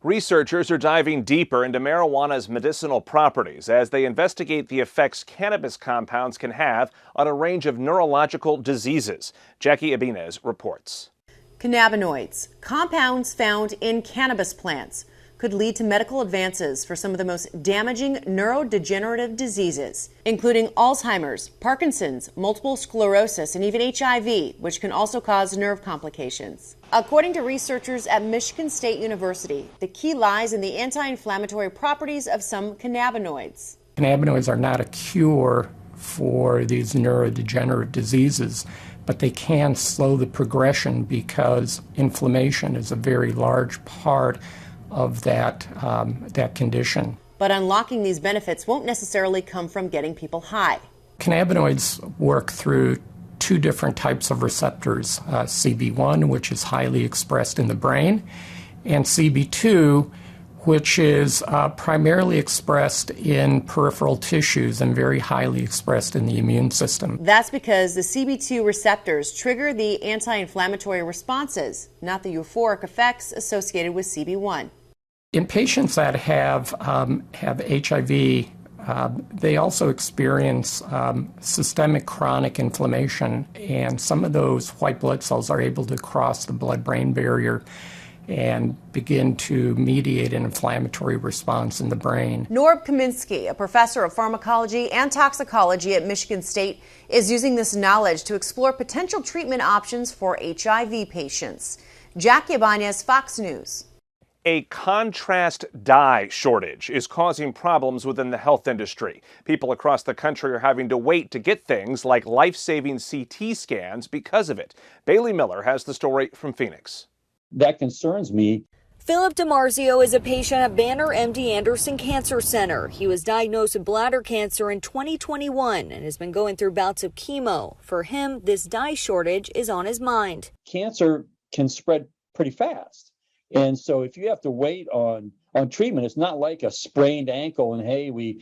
Researchers are diving deeper into marijuana's medicinal properties as they investigate the effects cannabis compounds can have on a range of neurological diseases. Jackie Ibanez reports. Cannabinoids, compounds found in cannabis plants, could lead to medical advances for some of the most damaging neurodegenerative diseases, including Alzheimer's, Parkinson's, multiple sclerosis, and even HIV, which can also cause nerve complications. According to researchers at Michigan State University, the key lies in the anti-inflammatory properties of some cannabinoids. Cannabinoids are not a cure for these neurodegenerative diseases, but they can slow the progression because inflammation is a very large part of that condition. But unlocking these benefits won't necessarily come from getting people high. Cannabinoids work through two different types of receptors, CB1, which is highly expressed in the brain, and CB2, which is primarily expressed in peripheral tissues and very highly expressed in the immune system. That's because the CB2 receptors trigger the anti-inflammatory responses, not the euphoric effects associated with CB1. In patients that have HIV, they also experience systemic chronic inflammation, and some of those white blood cells are able to cross the blood-brain barrier and begin to mediate an inflammatory response in the brain. Norb Kaminsky, a professor of pharmacology and toxicology at Michigan State, is using this knowledge to explore potential treatment options for HIV patients. Jackie Ibanez, Fox News. A contrast dye shortage is causing problems within the health industry. People across the country are having to wait to get things like life-saving CT scans because of it. Bailey Miller has the story from Phoenix. That concerns me. Philip DiMarzio is a patient at Banner MD Anderson Cancer Center. He was diagnosed with bladder cancer in 2021 and has been going through bouts of chemo. For him, this dye shortage is on his mind. Cancer can spread pretty fast. And so if you have to wait on treatment, it's not like a sprained ankle and, hey, we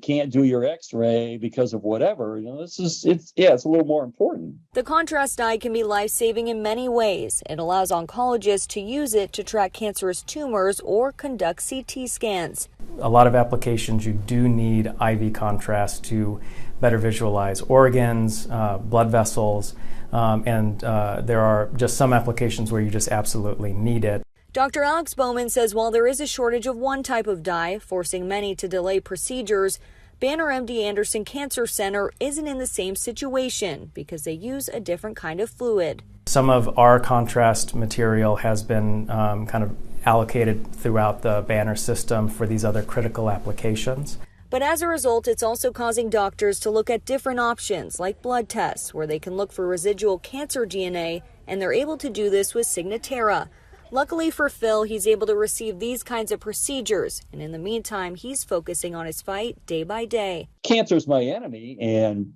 can't do your x-ray because of whatever. It's a little more important. The contrast dye can be life-saving in many ways. It allows oncologists to use it to track cancerous tumors or conduct CT scans. A lot of applications you do need IV contrast to better visualize organs, blood vessels, and there are just some applications where you just absolutely need it. Dr. Alex Bowman says while there is a shortage of one type of dye, forcing many to delay procedures, Banner MD Anderson Cancer Center isn't in the same situation because they use a different kind of fluid. Some of our contrast material has been kind of allocated throughout the Banner system for these other critical applications. But as a result, it's also causing doctors to look at different options like blood tests where they can look for residual cancer DNA, and they're able to do this with Signatera. Luckily for Phil, he's able to receive these kinds of procedures, and in the meantime, he's focusing on his fight day by day. Cancer is my enemy, and,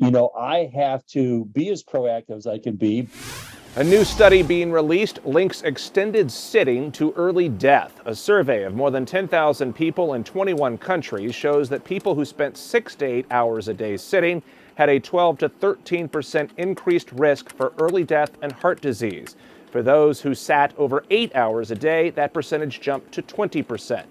I have to be as proactive as I can be. A new study being released links extended sitting to early death. A survey of more than 10,000 people in 21 countries shows that people who spent 6 to 8 hours a day sitting had a 12 to 13% increased risk for early death and heart disease. For those who sat over 8 hours a day, that percentage jumped to 20%.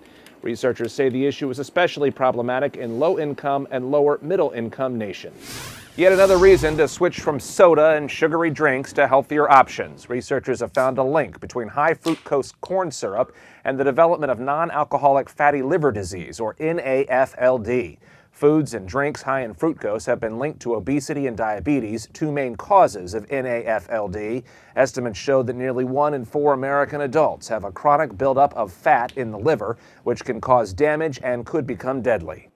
Researchers say the issue is especially problematic in low-income and lower-middle-income nations. Yet another reason to switch from soda and sugary drinks to healthier options. Researchers have found a link between high fructose corn syrup and the development of non-alcoholic fatty liver disease, or NAFLD. Foods and drinks high in fructose have been linked to obesity and diabetes, two main causes of NAFLD. Estimates show that nearly 1 in 4 American adults have a chronic buildup of fat in the liver, which can cause damage and could become deadly.